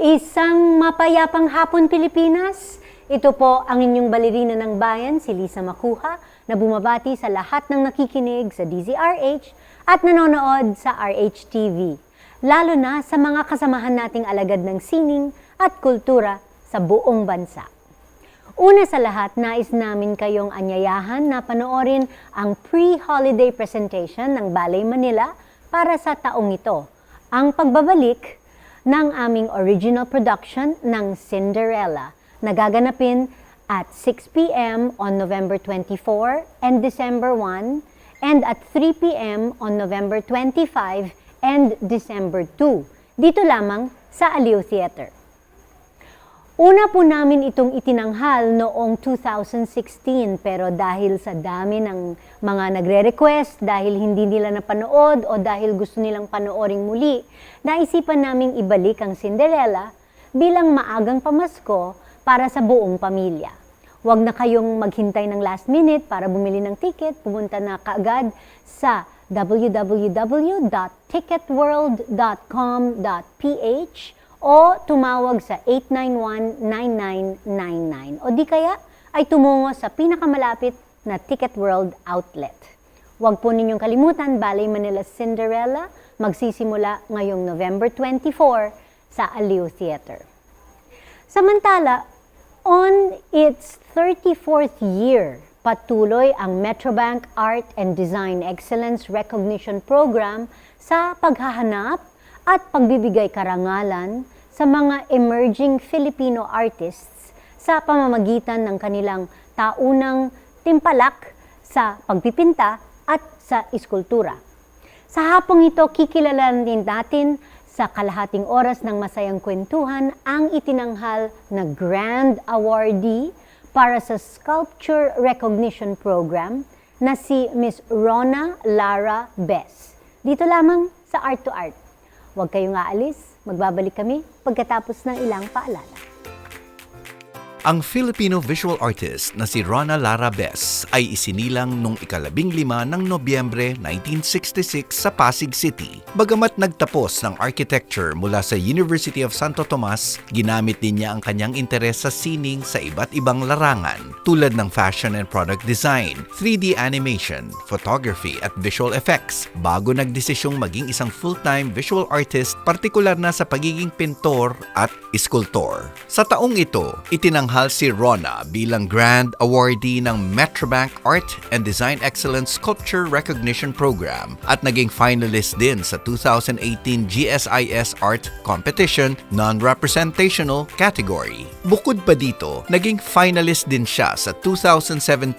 Isang mapayapang hapon, Pilipinas. Ito po ang inyong balerina ng bayan, si Lisa Macuja, na bumabati sa lahat ng nakikinig sa DZRH at nanonood sa RH-TV. Lalo na sa mga kasamahan nating alagad ng sining at kultura sa buong bansa. Una sa lahat, nais namin kayong anyayahan na panoorin ang pre-holiday presentation ng Ballet Manila para sa taong ito, ang pagbabalik ng aming original production ng Cinderella na gaganapin at 6 p.m. on November 24 and December 1 and at 3 p.m. on November 25 and December 2. Dito lamang sa Aliw Theater. Una po namin itong itinanghal noong 2016 pero dahil sa dami ng mga nagre-request, dahil hindi nila napanood o dahil gusto nilang panooring muli, naisipan naming ibalik ang Cinderella bilang maagang pamasko para sa buong pamilya. Huwag na kayong maghintay ng last minute para bumili ng ticket, pumunta na kaagad sa www.ticketworld.com.ph o tumawag sa 891-9999 o di kaya ay tumungo sa pinakamalapit na Ticket World outlet. Huwag po ninyong kalimutan, Ballet Manila Cinderella magsisimula ngayong November 24 sa Aliw Theater. Samantala, on its 34th year, patuloy ang Metrobank Art and Design Excellence Recognition Program sa paghahanap at pagbibigay karangalan sa mga emerging Filipino artists sa pamamagitan ng kanilang taunang timpalak sa pagpipinta at sa iskultura. Sa hapong ito, kikilalanin din natin sa kalahating oras ng masayang kwentuhan ang itinanghal na Grand Awardee para sa Sculpture Recognition Program na si Miss Rona, Lara, dito lamang sa Art2art. Huwag kayong aalis, magbabalik kami pagkatapos ng ilang paalala. Ang Filipino visual artist na si Rona Lara ay isinilang noong 15 ng Nobyembre 1966 sa Pasig City. Bagamat nagtapos ng architecture mula sa University of Santo Tomas, ginamit din niya ang kanyang interes sa sining sa iba't ibang larangan tulad ng fashion and product design, 3D animation, photography at visual effects bago nagdesisyong maging isang full-time visual artist, partikular na sa pagiging pintor at iskultor. Sa taong ito, itinanghal si Rona bilang Grand Awardee ng Metrobank Art and Design Excellence Sculpture Recognition Program at naging finalist din sa 2018 GSIS Art Competition Non-Representational category. Bukod pa dito, naging finalist din siya sa 2017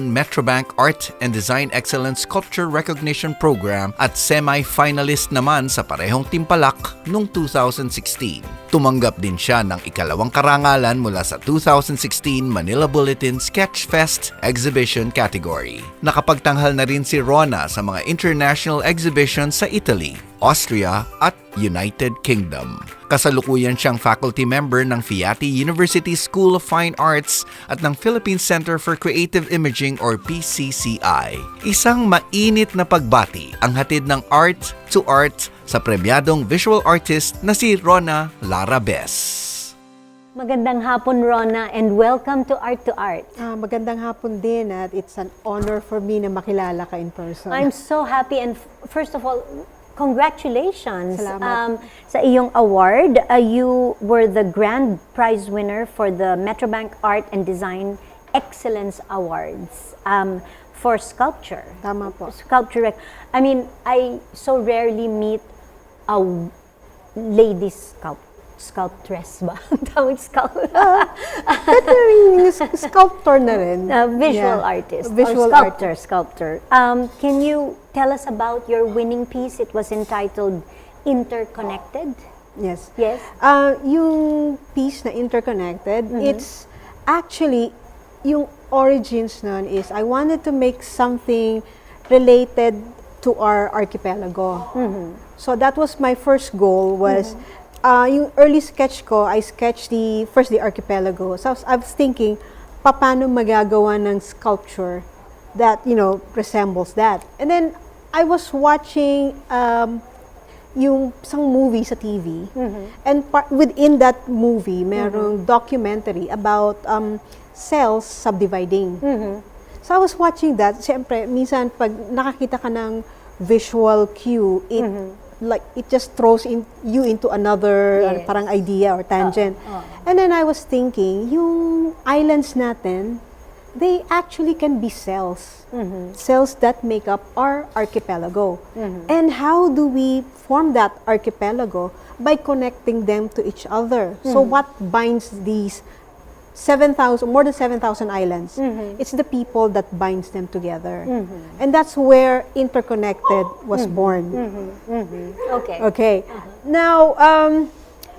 Metrobank Art and Design Excellence Sculpture Recognition Program at semi-finalist naman sa parehong timpalak noong 2016. Tumanggap din siya ng ikalawang karangalan mula sa 2016 Manila Bulletin Sketchfest Exhibition category. Nakapagtanghal na rin si Rona sa mga international exhibitions sa Italy, Austria at United Kingdom. Kasalukuyan siyang faculty member ng Fiati University School of Fine Arts at ng Philippine Center for Creative Imaging or PCCI. Isang mainit na pagbati ang hatid ng Art2art sa premyadong visual artist na si Rona Lara. Magandang hapon, Rona, and welcome to Art2art. Magandang hapon din at it's an honor for me na makilala ka in person. I'm so happy and first of all, congratulations. Salamat. Sa iyong award. You were the grand prize winner for the Metrobank Art and Design Excellence Awards for sculpture. Tama po. Sculpture. I mean, I so rarely meet a lady sculptress ba? Tawag Sculptor na rin. Visual artist. Visual sculptor. Can you tell us about your winning piece? It was entitled Interconnected. Yes. Yes. Yung piece na Interconnected, it's actually, yung origins nun is, I wanted to make something related to our archipelago. So that was my first goal was, yung early sketch ko, I sketched the archipelago. So I was thinking, paano magagawa ng sculpture that, resembles that. And then I was watching yung isang movie sa TV. And within that movie, merong documentary about cells subdividing. So I was watching that. Siyempre, minsan pag nakakita ka ng visual cue, it just throws you into another parang idea or tangent. And then I was thinking, yung islands natin, they actually can be cells. Cells that make up our archipelago. And how do we form that archipelago? By connecting them to each other. So what binds these more than 7,000 islands? It's the people that binds them together. And that's where Interconnected was born. Okay. Now,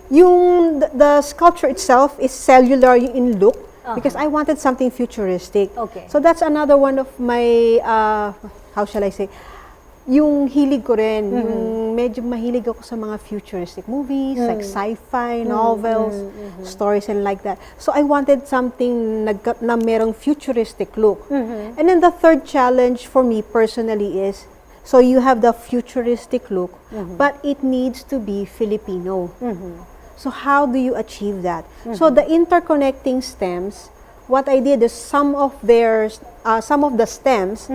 the sculpture itself is cellular in look, because I wanted something futuristic. So that's another one of my, how shall I say, yung hilig ko rin, yung medyo mahilig ako sa mga futuristic movies, like sci-fi, novels, stories and like that. So I wanted something na merong futuristic look. And then the third challenge for me personally is, so you have the futuristic look, but it needs to be Filipino. So how do you achieve that? So the interconnecting stems, what I did is some of the stems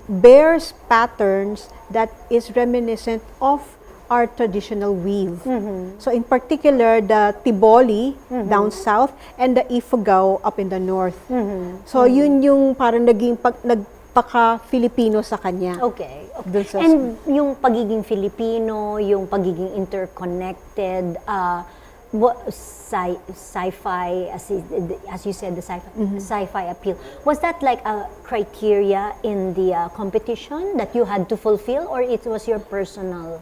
bears patterns that is reminiscent of our traditional weave. So in particular, the Tiboli down south and the Ifugao up in the north. So yun yung parang nagpaka-Filipino sa kanya. And yung pagiging Filipino, yung pagiging interconnected, sci-fi, as you said, the sci-fi appeal. Was that like a criteria in the competition that you had to fulfill, or it was your personal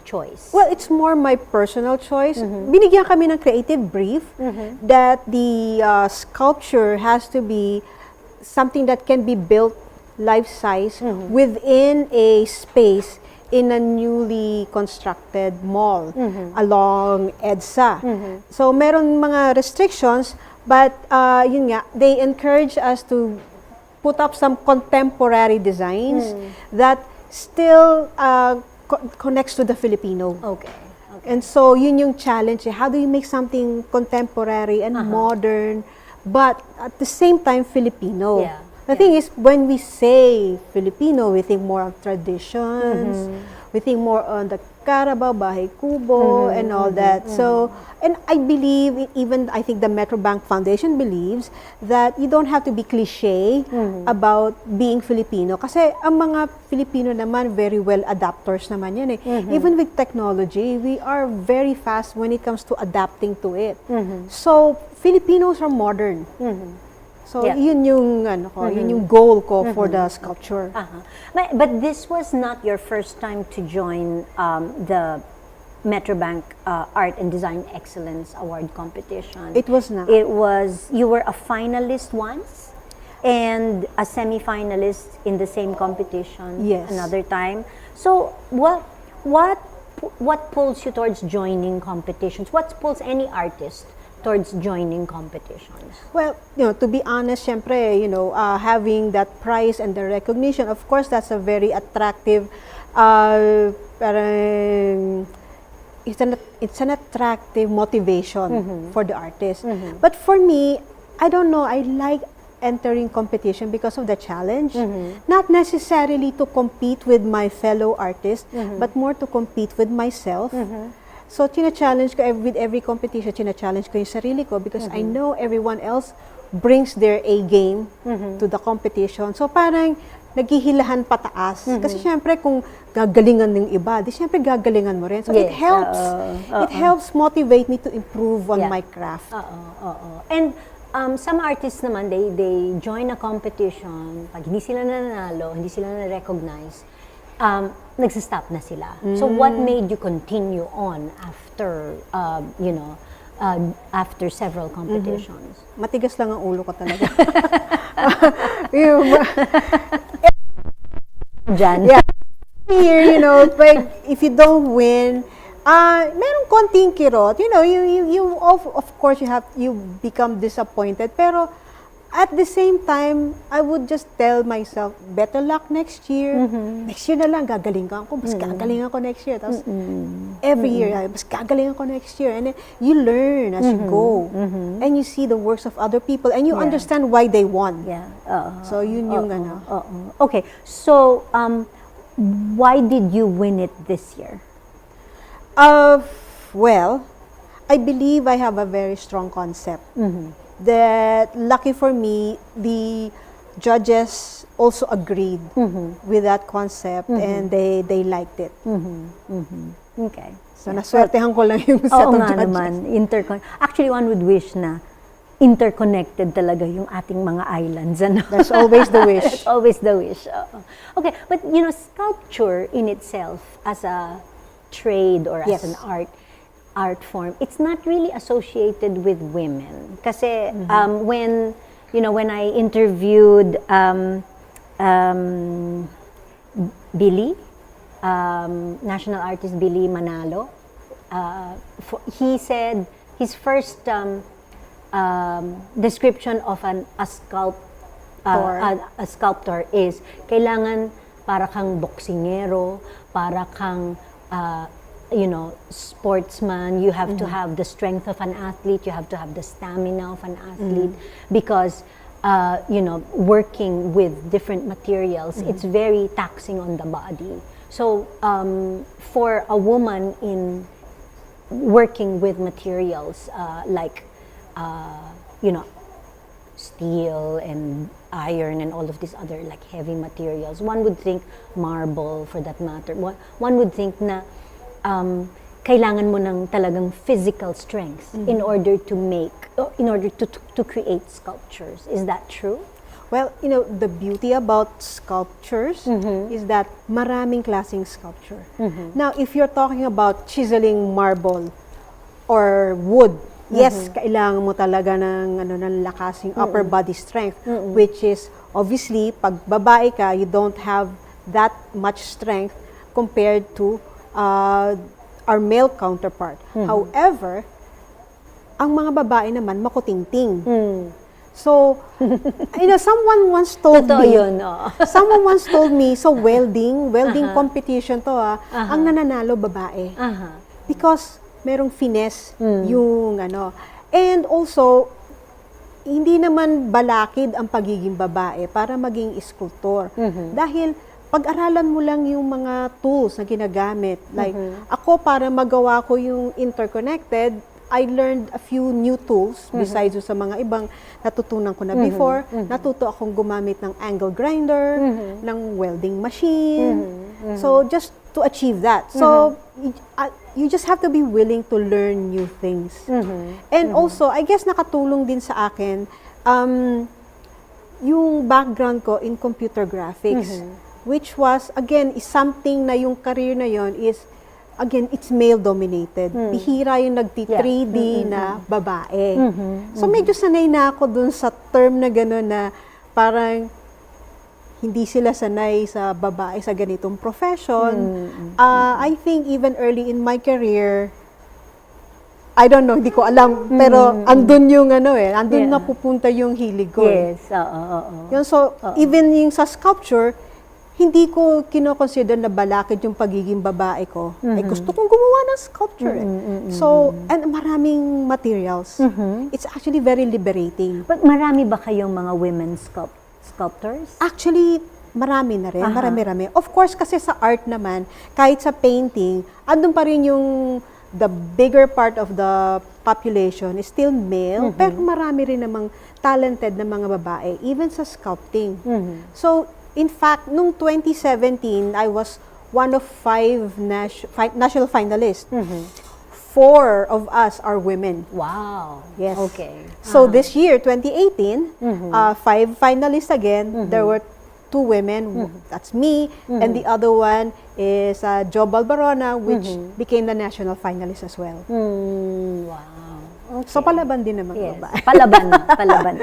choice? Well, it's more my personal choice. Binigyan kami ng creative brief that the sculpture has to be something that can be built life-size within a space in a newly constructed mall along EDSA. So meron mga restrictions, but yun nga, they encourage us to put up some contemporary designs that still connects to the Filipino. And so yun yung challenge. How do you make something contemporary and modern, but at the same time Filipino? The thing is, when we say Filipino, we think more of traditions, we think more on the Carabao, Bahay Kubo, and all that. So, and I believe, I think the Metrobank Foundation believes that you don't have to be cliche about being Filipino. Kasi ang mga Filipino naman, very well adapters naman yan eh. Even with technology, we are very fast when it comes to adapting to it. So, Filipinos are modern. So, yun yung, yun yung goal ko for the sculpture. But this was not your first time to join the Metrobank Art and Design Excellence Award competition. It was not. It was, you were a finalist once and a semi-finalist in the same competition another time. So, what pulls you towards joining competitions? What pulls any artist towards joining competitions? Well, to be honest, syempre, having that prize and the recognition, of course, that's a very attractive, it's an attractive motivation for the artist. But for me, I don't know, I like entering competition because of the challenge. Not necessarily to compete with my fellow artists, but more to compete with myself. So, challenge ko with every competition, challenge ko yung sarili ko because I know everyone else brings their A game to the competition. So, parang naghihilahan pataas. Kasi syempre, kung gagalingan ng iba, di syempre gagalingan mo rin. So, it helps. It helps motivate me to improve on my craft. And some artists naman, they join a competition, pag hindi sila nanalo, hindi sila na-recognize, nagsistop na sila. So what made you continue on after, after several competitions? Matigas lang ang ulo ko talaga. Diyan. Here, if you don't win, merong konting kirot. You of course, you become disappointed. Pero at the same time, I would just tell myself, better luck next year. Next year na lang, gagalingan ko. Mas gagalingan ko next year. Tapos, every year, mas gagalingan ko next year. And then, you learn as you go. And you see the works of other people. And you understand why they won. Yeah. So, yun yung ano. Okay. So, why did you win it this year? Well, I believe I have a very strong concept. That lucky for me, the judges also agreed with that concept and they liked it. Okay. So, naswertehan ko lang yung set of nga judges. naman. Actually, one would wish na interconnected talaga yung ating mga islands. Ano? That's always the wish. That's always the wish. Okay, but you know, sculpture in itself as a trade or as an art form, it's not really associated with women. Kasi when I interviewed Billy, national artist Billy Manalo, he said his first description of a sculptor is kailangan para kang boksingero, para kang sportsman. You have to have the strength of an athlete. You have to have the stamina of an athlete because, working with different materials, it's very taxing on the body. So, for a woman in working with materials like, steel and iron and all of these other like heavy materials, one would think marble for that matter. One would think na kailangan mo ng talagang physical strength in order to create sculptures. Is that true? Well, the beauty about sculptures is that maraming klaseng sculpture. Now, if you're talking about chiseling marble or wood, yes, kailangan mo talaga ng lakasing upper body strength, which is obviously pag babae ka, you don't have that much strength compared to our male counterpart. However, ang mga babae naman makutingting. So, someone once told me, so welding competition to ang nananalo babae. Because merong finesse yung And also, hindi naman balakid ang pagiging babae para maging sculptor. Dahil pag-aralan mo lang yung mga tools na ginagamit. Like, ako para magawa ko yung interconnected, I learned a few new tools besides sa mga ibang natutunan ko na before. Natuto akong gumamit ng angle grinder, ng welding machine. So, just to achieve that. So, you just have to be willing to learn new things. And also, I guess nakatulong din sa akin yung background ko in computer graphics. Which was, again, is something na yung career na yon is, again, it's male-dominated. Bihira yung nagti-3D na babae. So, medyo sanay na ako dun sa term na gano'n na parang hindi sila sanay sa babae sa ganitong profession. I think even early in my career, I don't know, hindi ko alam, pero andun yung andun na pupunta yung hilig ko. Yes, Yun, so, even yung sa sculpture, hindi ko kino-consider na balakid yung pagiging babae ko. Ay gusto kong gumawa ng sculpture. So, and maraming materials. It's actually very liberating. But marami ba kayong mga women sculptors? Actually, marami na rin. Marami-rami. Of course, kasi sa art naman, kahit sa painting, andun pa rin yung the bigger part of the population is still male, pero marami rin namang talented na mga babae, even sa sculpting. So, in fact, nung 2017, I was one of 5 national finalists. 4 of us are women. Wow. Yes. Okay. So this year, 2018, 5 finalists again. There were 2 women. That's me. And the other one is Jo Balbarona, which became the national finalist as well. Wow. Okay. So, palaban din naman. Yes. Palaban.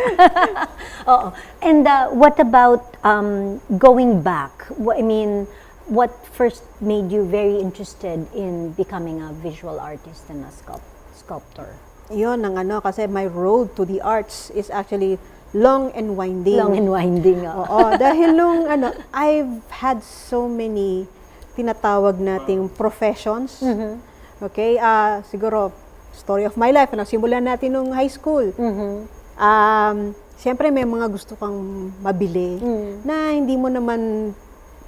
Oo. And what about going back? I mean, what first made you very interested in becoming a visual artist and a sculptor? Yun, kasi my road to the arts is actually long and winding. Long and winding. Oo, dahil nung I've had so many tinatawag nating professions. Okay, siguro story of my life, simulan natin nung high school. Siyempre may mga gusto kang mabili na hindi mo naman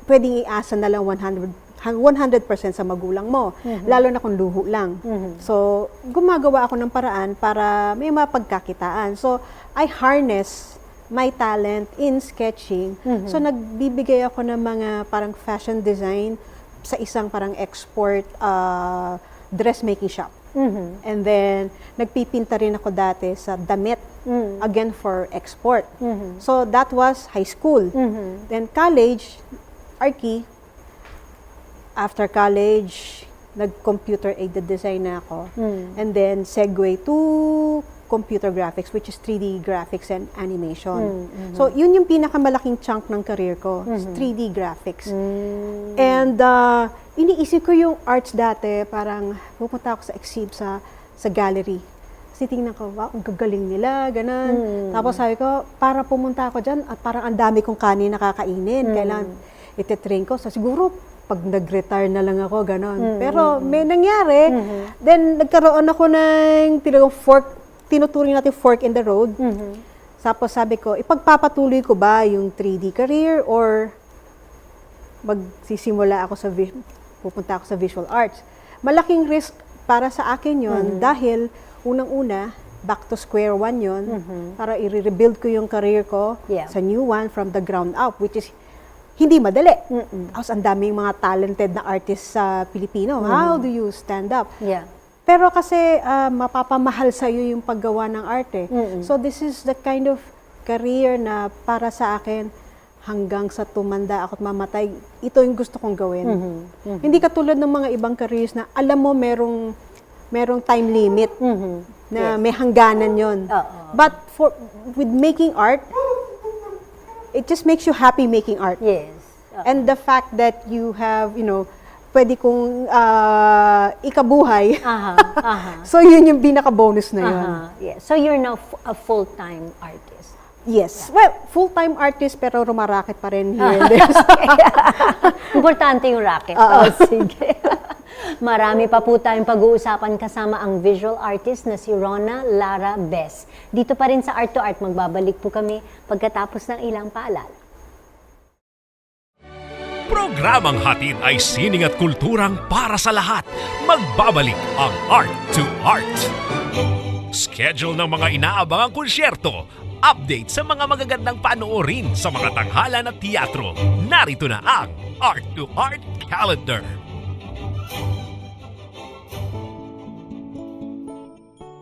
pwedeng iasa na lang 100% sa magulang mo, lalo na kung luho lang. So, gumagawa ako ng paraan para may mapagkakitaan. So, I harness my talent in sketching. So, nagbibigay ako ng mga parang fashion design sa isang parang export dressmaking shop. And then, nagpipinta rin ako dati sa damit, again for export. So, that was high school. Then, college, Arki, after college, nag-computer-aided design na ako. And then, segue to computer graphics, which is 3D graphics and animation. So, yun yung pinakamalaking chunk ng career ko, is 3D graphics. And, iniisip ko yung arts dati, parang pupunta ako sa exhib sa gallery. Kasi tingnan ko, wow, ang gagaling nila, ganun. Tapos sabi ko, para pumunta ako dyan, at parang ang dami kong kanin nakakainin. Kailangan ititrain ko. So, siguro, pag nag-retire na lang ako, gano'n. Pero may nangyari. Then, nagkaroon ako ng tinuturing natin fork in the road. Tapos sabi ko, ipagpapatuloy ko ba yung 3D career or magsisimula ako pupunta ako sa visual arts. Malaking risk para sa akin yon dahil unang-una, back to square one yon para i-rebuild ko yung career ko sa new one from the ground up, which is hindi madali. Tapos ang daming mga talented na artists sa Pilipino. How do you stand up? Pero kasi mapapamahal sa iyo yung paggawa ng arte. So this is the kind of career na para sa akin hanggang sa tumanda ako't mamatay, ito yung gusto kong gawin. Hindi katulad ng mga ibang careers na alam mo merong time limit na may hangganan yon. But with making art, it just makes you happy making art. Yes. And the fact that you have, pwede kong ikabuhay. So, yun yung pinaka-bonus na yun. Yeah. So, you're now a full-time artist? Yes. Well, full-time artist pero rumaraket pa rin here and there. Importante yung racket. Sige. Marami pa po tayong pag-uusapan kasama ang visual artist na si Rona Lara Bes. Dito pa rin sa Art2art, magbabalik po kami pagkatapos ng ilang paalala. Programang hatid ay sining at kulturang para sa lahat. Magbabalik ang Art2art. Schedule ng mga inaabangang konsyerto. Update sa mga magagandang panoorin sa mga tanghalan at teatro. Narito na ang Art2art Calendar.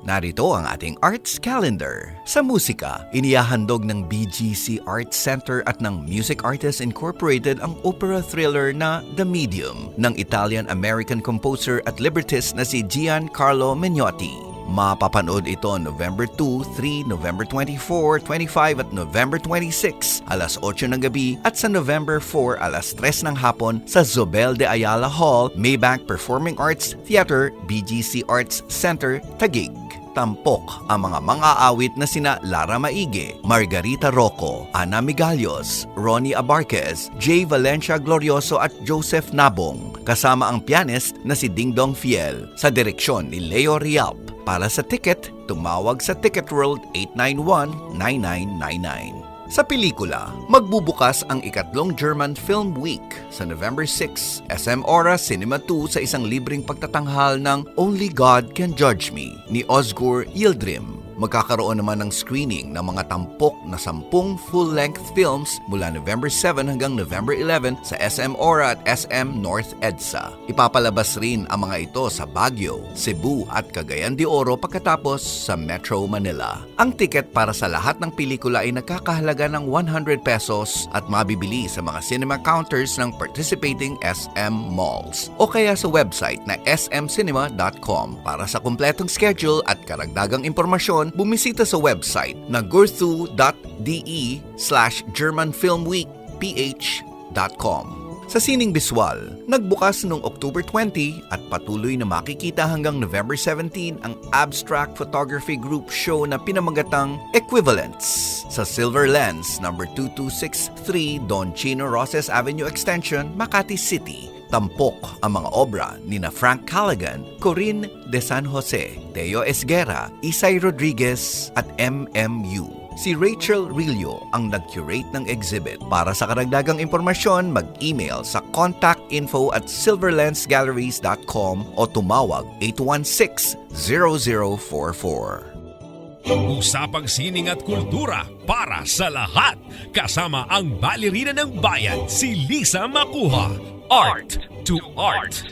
Narito ang ating Arts Calendar. Sa musika, inihahandog ng BGC Arts Center at ng Music Artists Incorporated ang opera thriller na The Medium ng Italian-American composer at librettist na si Giancarlo Menotti. Mapapanood ito November 2, 3, November 24, 25 at November 26, alas 8 ng gabi at sa November 4, alas 3 ng hapon sa Zobel de Ayala Hall, Maybank Performing Arts Theater, BGC Arts Center, Taguig. Tampok ang mga mang-aawit na sina Lara Maige, Margarita Rocco, Ana Migalios, Ronnie Abarquez, Jay Valencia Glorioso at Joseph Nabong, kasama ang pianist na si Dingdong Fiel sa direksyon ni Leo Rialp. Para sa ticket, tumawag sa Ticket World 891-9999. Sa pelikula, magbubukas ang ikatlong German Film Week sa November 6, SM Ora Cinema 2 sa isang libreng pagtatanghal ng Only God Can Judge Me ni Ozgur Yildirim. Magkakaroon naman ng screening ng mga tampok na 10 full-length films mula November 7 hanggang November 11 sa SM Ora at SM North EDSA. Ipapalabas rin ang mga ito sa Baguio, Cebu at Cagayan de Oro pagkatapos sa Metro Manila. Ang ticket para sa lahat ng pelikula ay nagkakahalaga ng 100 pesos at mabibili sa mga cinema counters ng participating SM malls o kaya sa website na smcinema.com. Para sa kumpletong schedule at karagdagang impormasyon, bumisita sa website na gurthu.de/GermanFilmWeekPH.com. Sa sining biswal, nagbukas noong October 20 at patuloy na makikita hanggang November 17 ang Abstract Photography Group show na pinamagatang Equivalents sa Silver Lens number 2263 Don Chino Roses Avenue Extension, Makati City. Tampok ang mga obra ni na Frank Callaghan, Corinne de San Jose, Teo Esguerra, Isay Rodriguez at MMU. Si Rachel Rillo ang nag-curate ng exhibit. Para sa karagdagang impormasyon, mag-email sa contactinfo@silverlensgalleries.com o tumawag 816-0044. Usapang sining at kultura para sa lahat. Kasama ang balerina ng bayan, si Lisa Macuja. Art2art.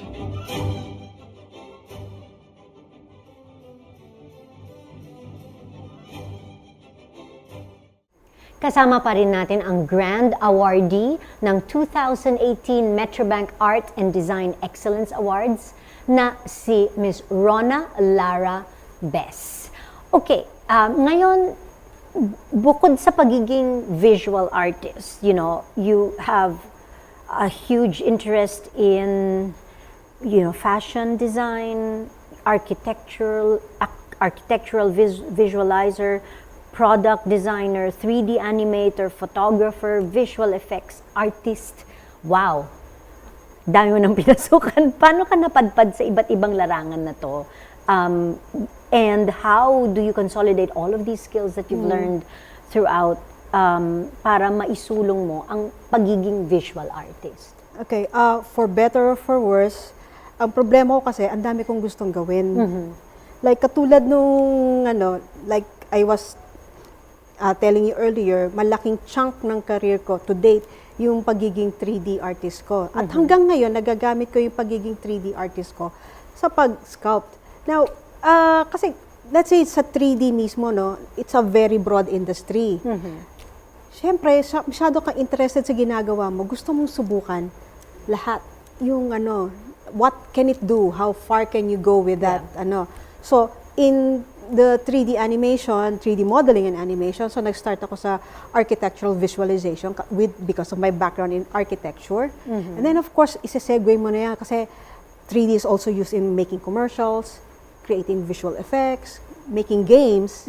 Kasama pa rin natin ang Grand Awardee ng 2018 Metrobank Art and Design Excellence Awards na si Miss Rona Lara Bess. Okay, ngayon, bukod sa pagiging visual artist, you have a huge interest in, fashion design, architectural visualizer, product designer, 3D animator, photographer, visual effects artist. Wow! Dami mo nang pinasukan. Paano ka napadpad sa iba't ibang larangan na to? And how do you consolidate all of these skills that you've learned throughout para maisulong mo ang pagiging visual artist? Okay, for better or for worse, ang problema ko kasi, ang dami kong gustong gawin. Like, katulad nung, like I was telling you earlier, malaking chunk ng career ko to date, yung pagiging 3D artist ko. At hanggang ngayon, nagagamit ko yung pagiging 3D artist ko sa pag-sculpt. Now, kasi, let's say sa 3D mismo, it's a very broad industry. Siyempre, masyado kang interested sa ginagawa mo, gusto mong subukan lahat. Yung what can it do? How far can you go with that? So, in the 3D animation, 3D modeling and animation, so nag-start ako sa architectural visualization because of my background in architecture. And then, of course, isa-segue mo na yan kasi 3D is also used in making commercials, creating visual effects, making games.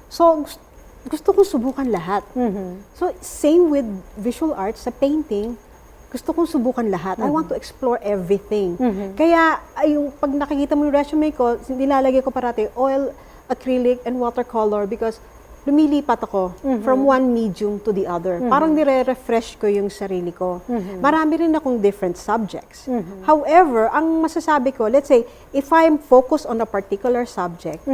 So, gusto kong subukan lahat. So, same with visual arts, sa painting, gusto kong subukan lahat. I want to explore everything. Kaya, yung pag nakikita mo yung resume ko, nilalagay ko parati oil, acrylic, and watercolor because lumilipat ako from one medium to the other. Parang nire-refresh ko yung sarili ko. Marami rin akong different subjects. However, ang masasabi ko, let's say, if I'm focused on a particular subject,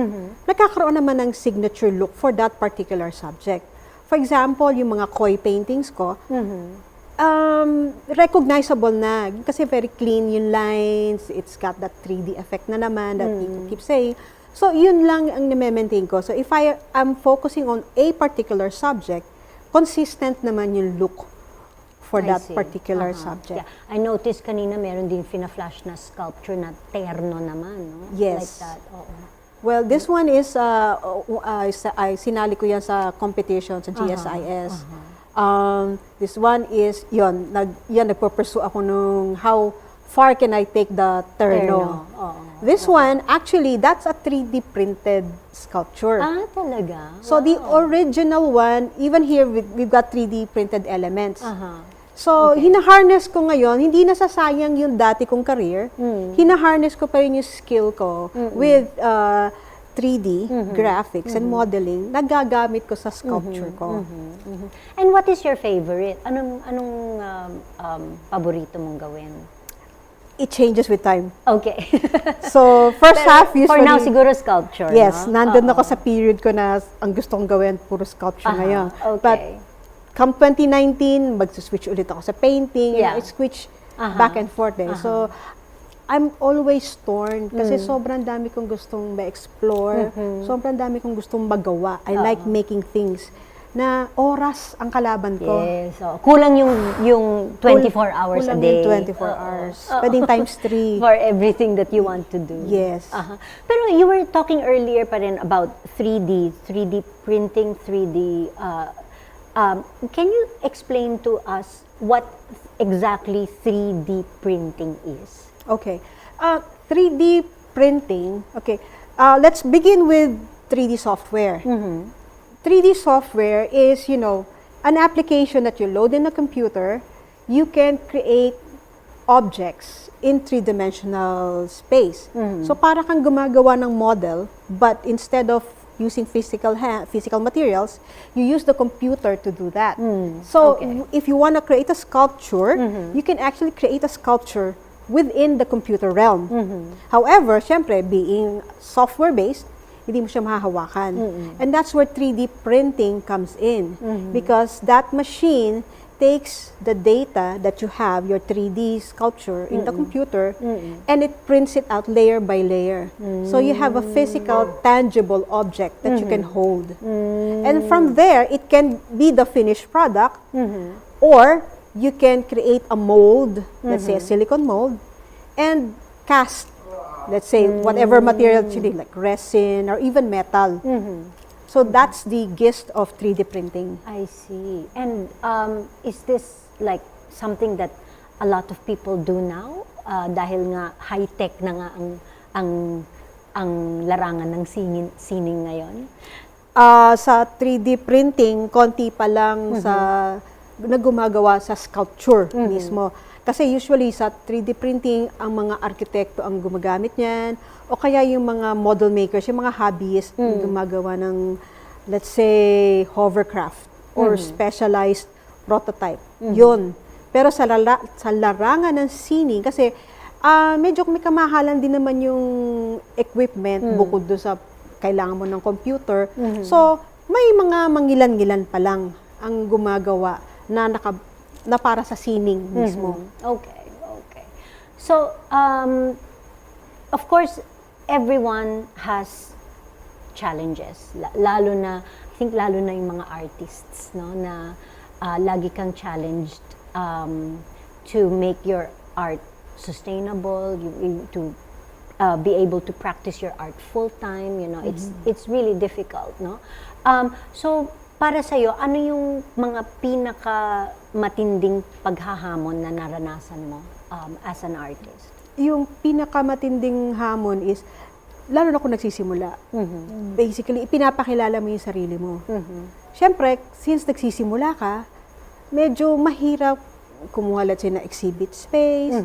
nagkakaroon naman ng signature look for that particular subject. For example, yung mga koi paintings ko, recognizable na kasi very clean yung lines, it's got that 3D effect na naman that people keep saying. So, yun lang ang nime-maintain ko. So, if I am focusing on a particular subject, consistent naman yung look for that particular subject. Yeah. I noticed kanina meron din fina-flash na sculpture na terno naman, no? Yes. Like that. Oo. Well, this one is, sinali ko yan sa competition sa GSIS. This one is, nagpo-pursue ako nung how far can I take the terno. This one, actually, that's a 3D printed sculpture. Ah, talaga? So, the original one, even here, we've got 3D printed elements. So, hina-harness ko ngayon, hindi nasasayang yung dati kong career. Hina-harness ko pa rin yung skill ko with 3D graphics and modeling. Nagagamit ko sa sculpture ko. And what is your favorite? Anong paborito mong gawin? It changes with time. Okay. So, first half, usually... For now, siguro sculpture, yes, no? nandun ako sa period ko na ang gusto kong gawin, puro sculpture ngayon. Okay. But, come 2019, mag-switch ulit ako sa painting. I switch back and forth. So, I'm always torn kasi sobrang dami kong gustong ma-explore. Sobrang dami kong gustong magawa. I like making things na oras ang kalaban ko. Yes. So, kulang yung 24 hours a day. Kulang yung 24 hours. Pwedeng times 3. For everything that you want to do. Yes. Pero you were talking earlier pa rin about 3D printing, 3D Can you explain to us what exactly 3D printing is? Okay. 3D printing, okay. Let's begin with 3D software. 3D software is, an application that you load in a computer. You can create objects in three-dimensional space. So para kang gumagawa ng model, but instead of using physical materials, you use the computer to do that. So if you want to create a sculpture, you can actually create a sculpture within the computer realm. However, syempre, being software-based, hindi mo siya mahahawakan. And that's where 3D printing comes in. Because that machine takes the data that you have, your 3D sculpture in the computer, and it prints it out layer by layer. So you have a physical, tangible object that you can hold. And from there, it can be the finished product, or you can create a mold, let's say a silicone mold, and cast, let's say, whatever material you need, like resin or even metal. So that's the gist of 3D printing. I see. And is this like something that a lot of people do now? Dahil nga high-tech na nga ang larangan ng sining ngayon? Sa 3D printing, konti pa lang na gumagawa sa sculpture mismo. Kasi usually sa 3D printing, ang mga arkitekto ang gumagamit niyan, o kaya yung mga model makers, yung mga hobbyists, gumagawa ng, let's say, hovercraft or specialized prototype. Yun. Pero sa larangan ng sining, kasi medyo may kamahalan din naman yung equipment bukod doon sa kailangan mo ng computer. So, may mga mangilan-ngilan pa lang ang gumagawa na para sa sining mismo. Okay. So, of course, everyone has challenges. Lalo na yung mga artists, no, na lagi kang challenged to make your art sustainable, to be able to practice your art full time. It's really difficult, no. So, para sa'yo, ano yung mga pinaka-matinding paghahamon na naranasan mo as an artist? Yung pinaka-matinding hamon is, lalo na kung nagsisimula, basically, ipinapakilala mo yung sarili mo. Siyempre, since nagsisimula ka, medyo mahirap kumuha, let's say, na exhibit space.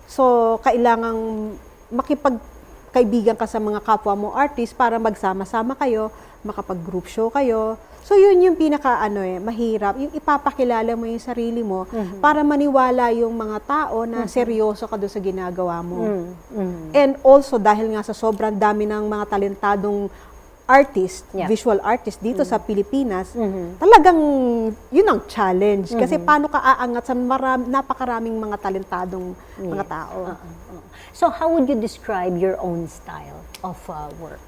So, kailangang makipagkaibigan ka sa mga kapwa mo artist para magsama-sama kayo, makapag-group show kayo. So, yun yung mahirap. Yung ipapakilala mo yung sarili mo para maniwala yung mga tao na seryoso ka doon sa ginagawa mo. And also, dahil nga sa sobrang dami ng mga talentadong artist, visual artist dito sa Pilipinas, talagang yun ang challenge. Kasi paano ka aangat sa napakaraming mga talentadong mga tao. So, how would you describe your own style of work?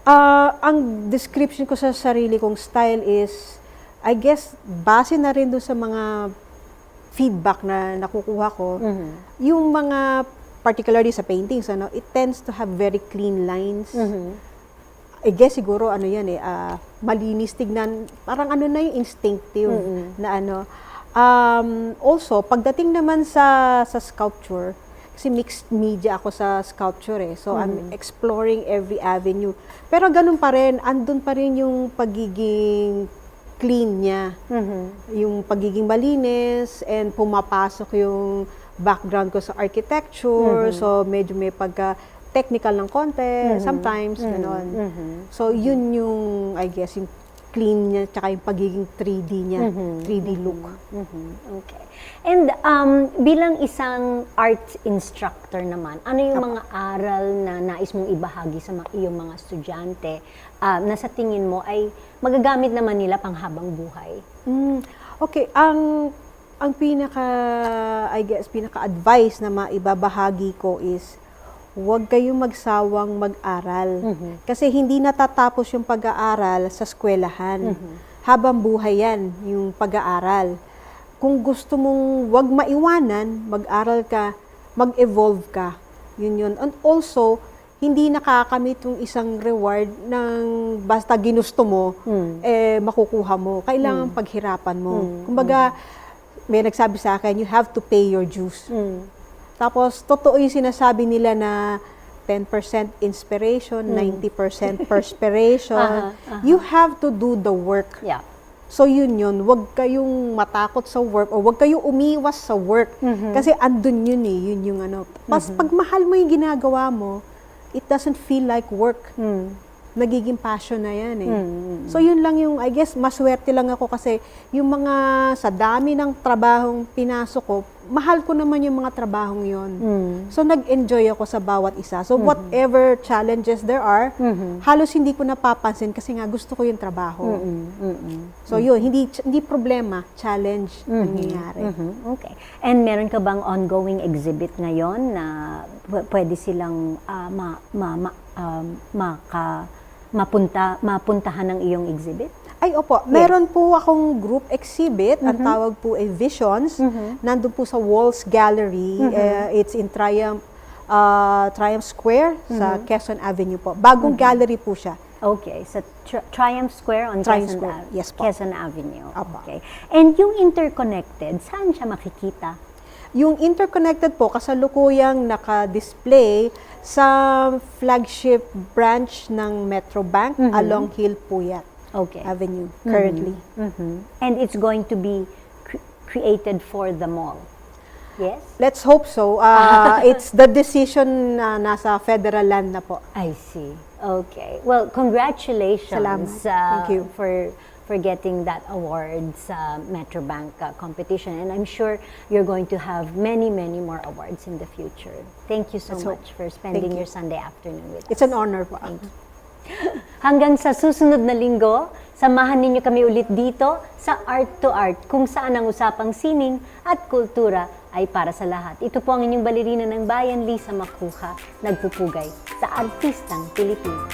Ang description ko sa sarili kong style is, I guess, base na rin doon sa mga feedback na nakukuha ko. Yung mga, particularly sa paintings, it tends to have very clean lines. I guess siguro, malinis tignan, parang na yung instinctive na Also, pagdating naman sa sculpture, kasi mixed media ako sa sculpture So I'm exploring every avenue. Pero ganun pa rin, andun pa rin yung pagiging clean niya. Yung pagiging malinis, and pumapasok yung background ko sa architecture. So medyo may pagka-technical ng konti, sometimes, gano'n. So yun yung, I guess, yung clean niya, tsaka yung pagiging 3D niya, 3D look. Okay. And bilang isang art instructor naman, ano yung mga aral na nais mong ibahagi sa iyong mga estudyante na sa tingin mo ay magagamit naman nila panghabang buhay? Okay, ang pinaka-advice na maibabahagi ko is, huwag kayong magsawang mag-aral. Kasi hindi natatapos yung pag-aaral sa eskwelahan. Habang buhay yan, yung pag-aaral. Kung gusto mong wag maiwanan, mag-aral ka, mag-evolve ka. Yun. And also, hindi nakakamit yung isang reward ng basta ginusto mo, makukuha mo. Kailangan paghirapan mo. Kumbaga, may nagsabi sa akin, you have to pay your dues. Tapos, totoo yung sinasabi nila na 10% inspiration, 90% perspiration. You have to do the work. Yeah. So yun, wag kayong matakot sa work o wag kayong umiwas sa work. Kasi andun yun yun yung ano. Pag mahal mo yung ginagawa mo, it doesn't feel like work. Nagiging passion na yan So yun lang yung, I guess, maswerte lang ako kasi yung mga sa dami ng trabahong pinasok ko, mahal ko naman yung mga trabahong yun. So nag-enjoy ako sa bawat isa. So whatever challenges there are, halos hindi ko napapansin kasi nga gusto ko yung trabaho. So yun, hindi problema, challenge nangyayari. Okay. And meron ka bang ongoing exhibit ngayon na pwede silang mapuntahan ng iyong exhibit? Ay, opo. Meron po akong group exhibit. Ang tawag po ay Visions. Nandun po sa Walls Gallery. It's in Triumph Square sa Quezon Avenue po. Bagong gallery po siya. Okay. Sa Triumph Square on Triumph Quezon, Square. Yes po. Quezon Avenue. Opo. Okay. And yung interconnected, saan siya makikita? Yung interconnected po, kasalukuyang naka-display sa flagship branch ng Metro Bank along Hill Puyat Avenue currently. And it's going to be created for the mall. Yes? Let's hope so. It's the decision na nasa federal land na po. I see. Okay. Well, congratulations. Salamat. Thank you. For getting that award sa Metro Bank competition. And I'm sure you're going to have many, many more awards in the future. Thank you so much for spending your Sunday afternoon with us. It's an honor po. Thank you. Hanggang sa susunod na linggo, samahan ninyo kami ulit dito sa Art2art, kung saan ang usapang sining at kultura ay para sa lahat. Ito po ang inyong balerina ng bayan, Lisa Macuja, nagpupugay sa artistang Pilipino.